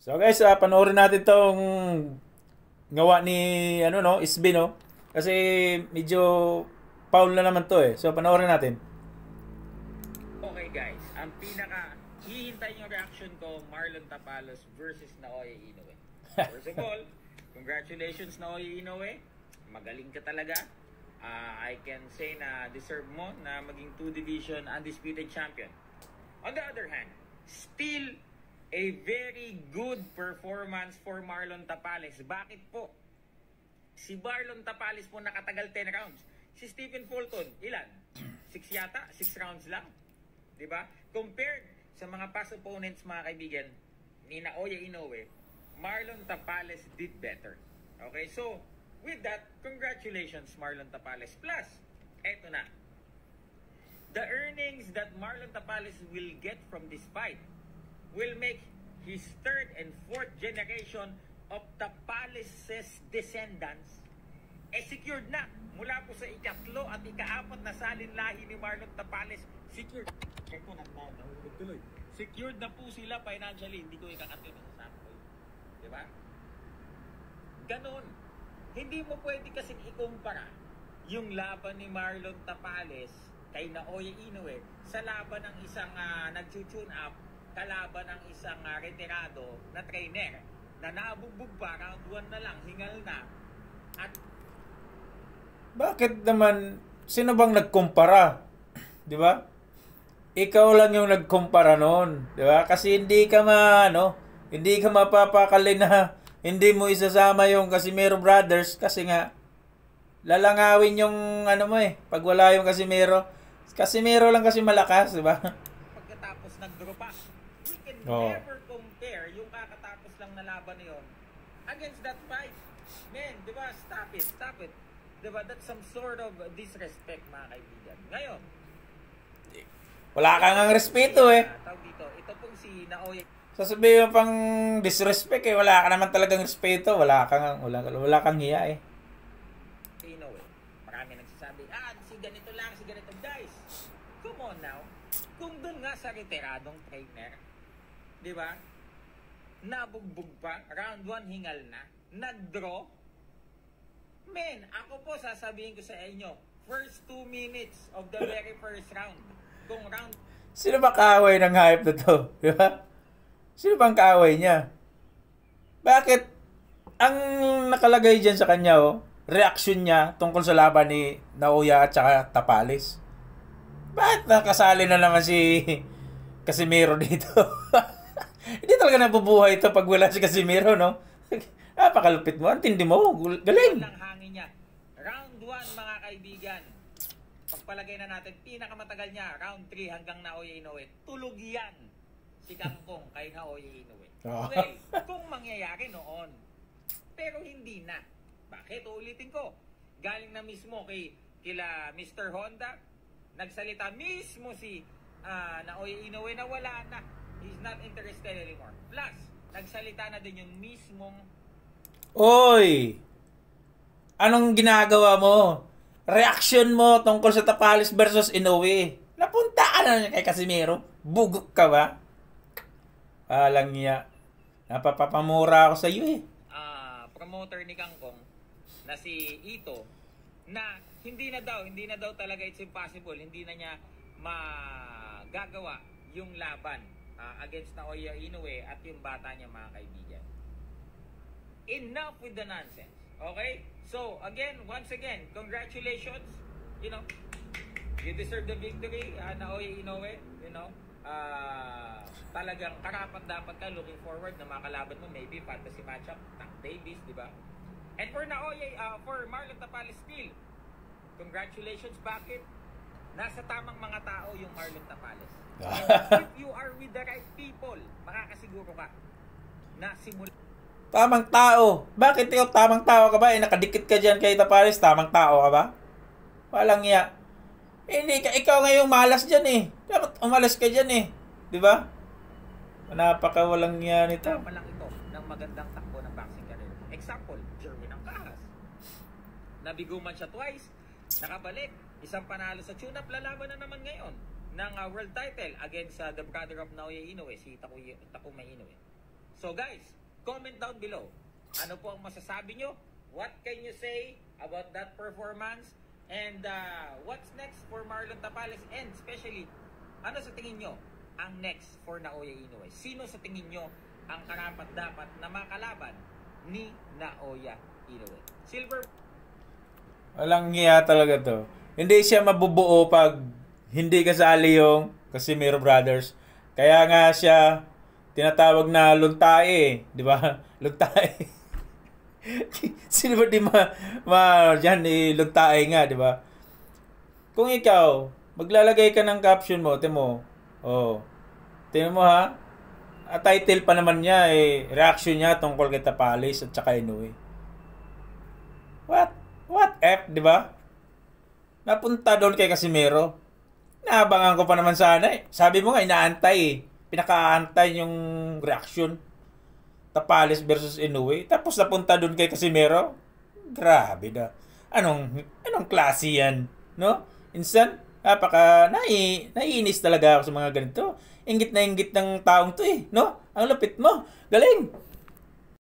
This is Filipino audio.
So guys, panoorin natin tong gawa ni Isbi, no? Kasi medyo foul na naman to eh. So panoorin natin. Okay guys, ang pinaka hihintay yung reaction ko, Marlon Tapalos versus Naoya Inoue. First of all, congratulations Naoya Inoue. Magaling ka talaga. I can say na deserve mo na maging 2 division undisputed champion. On the other hand, still a very good performance for Marlon Tapales. Bakit po? Si Marlon Tapales po nakatagal 10 rounds. Si Stephen Fulton, ilan? 6 yata? 6 rounds lang. Diba? Compared sa mga past opponents, mga kaibigan, ni Naoya Inoue, Marlon Tapales did better. Okay, so, with that, congratulations Marlon Tapales. Plus, eto na. The earnings that Marlon Tapales will get from this fight will make his 3rd and 4th generation of Tapales' descendants secured na. Mula po sa ikatlo at ika-4 na salinlahi ni Marlon Tapales, secured. Check ko na tuloy. Secured na po sila financially. Hindi ko ikakatid sa sample. Diba? Ganon. Hindi mo pwede kasing ikumpara yung laban ni Marlon Tapales kay Naoya Inoue sa laban ng isang nag-tune up kalaban ng isang retirado na trainer na nabugbog pa, round 1 na lang, hingal na. At Bakit naman, sino bang nagkumpara? Di ba? Ikaw lang yung nagkumpara noon. Di ba? Kasi hindi ka hindi ka mapapakali na hindi mo isasama yung Casimero Brothers kasi nga lalangawin yung pag wala yung Casimero. Casimero lang kasi malakas, di ba? pagkatapos nag-draw pa, we can Oo. never compare yung kakatapos lang na laban na yun against that fight. Man, di ba? Stop it. Di ba? That's some sort of disrespect, mga kaibigan. Ngayon, Wala kang ang respeto eh. tawag dito, ito pong si Naoya Sasabihin mo pang disrespect eh. Wala ka naman talagang respeto. Wala kang hiya eh. Inoue. Marami nagsasabi, si ganito lang, si ganito. Guys, come on now. Kung dun nga sa retiradong trainer, di ba? Nabugbog pa, round 1 hingal na, nag-draw. Men, ako po sasabihin ko sa inyo, first 2 minutes of the very first round, kung round Sino ba kaaway ng hype na to? Di ba? Sino bang kaaway niya? Bakit? Ang nakalagay dyan sa kanya, reaction niya tungkol sa laban ni Naoya at saka Tapales. Bakit nakasali na naman si Casimero dito? Hindi talaga nabubuhay ito pag wala si Casimero, no? Napakalupit mo. Ang tindi mo. Galing. lang hangin niya. Round 1, mga kaibigan. Pagpalagay na natin, pinakamatagal niya, round 3 hanggang Naoya Inoue. Tulog yan si Kangkong kay Naoya Inoue. Well, kung mangyayari noon. Pero hindi na. Bakit? Uulitin ko. Galing na mismo kila Mr. Honda. Nagsalita mismo si Naoya Inoue na wala na. He's not interested anymore. Plus, nagsalita na din yung mismong Oy! Anong ginagawa mo? Reaction mo tungkol sa Tapales versus Inoue. Napunta ka na kay Casimero. Bugok ka ba? Alang niya. Napapapamura ako sa iyo eh. promoter ni Kangkong na si Ito na hindi na daw talaga it's impossible. Hindi na niya magagawa yung laban against Naoya Inoue at yung bata niya, mga kaibigan. Enough with the nonsense. Okay? So, once again, congratulations. You deserve the victory, Naoya Inoue. Talagang karapat dapat ka looking forward na makalaban mo, maybe fantasy matchup, Tank Davis, di ba? And for Naoya, for Marlon Tapales still, congratulations. Bakit? Nasa tamang mga tao yung Marlon Tapales. And if you are with the right people, makakasiguro ka na simula. Tamang tao. Bakit ikaw tamang tao ka ba? Nakadikit ka dyan kay Tapales. Tamang tao ka ba? Walang iya. Hindi ka. Ikaw ngayong malas dyan eh. Dapat umalas ka dyan eh. Di ba? Napaka walang iya nito. Tama lang ito ng magandang takbo ng boxing career. Example, Jerwin Angcas. Nabigo man siya twice. Nakabalik. Isang panalo sa tune-up. Lalaban na naman ngayon ng world title against the brother of Naoya Inoue, si Takuma Inoue. So guys, comment down below. Ano po ang masasabi nyo? What can you say about that performance? And what's next for Marlon Tapales? And especially, ano sa tingin nyo ang next for Naoya Inoue? Sino sa tingin nyo ang karapat-dapat na makalaban ni Naoya Inoue? Silver. Walang hiya talaga to. Hindi siya mabubuo pag hindi kasali yung Casimiro Brothers. Kaya nga siya tinatawag na luntae, di ba? Luntae. Sino ba di diyan luntae nga, di ba? Kung ikaw, maglalagay ka ng caption mo, timo. Oh. Tingnan mo ha. Title pa naman niya reaction niya tungkol kay Tapales at saka Inoue. What F, di ba? Napunta doon kay Casimiro. Naabangan ko pa naman sana eh. Sabi mo nga, inaantay Pinakaantay yung reaction. Tapales versus Inoue. Tapos napunta doon kay Casimiro. Grabe na. Anong klase yan? No? Insan, naiinis talaga ako sa mga ganito. Inggit na inggit ng taong to eh. No? Ang lapit mo. Galing.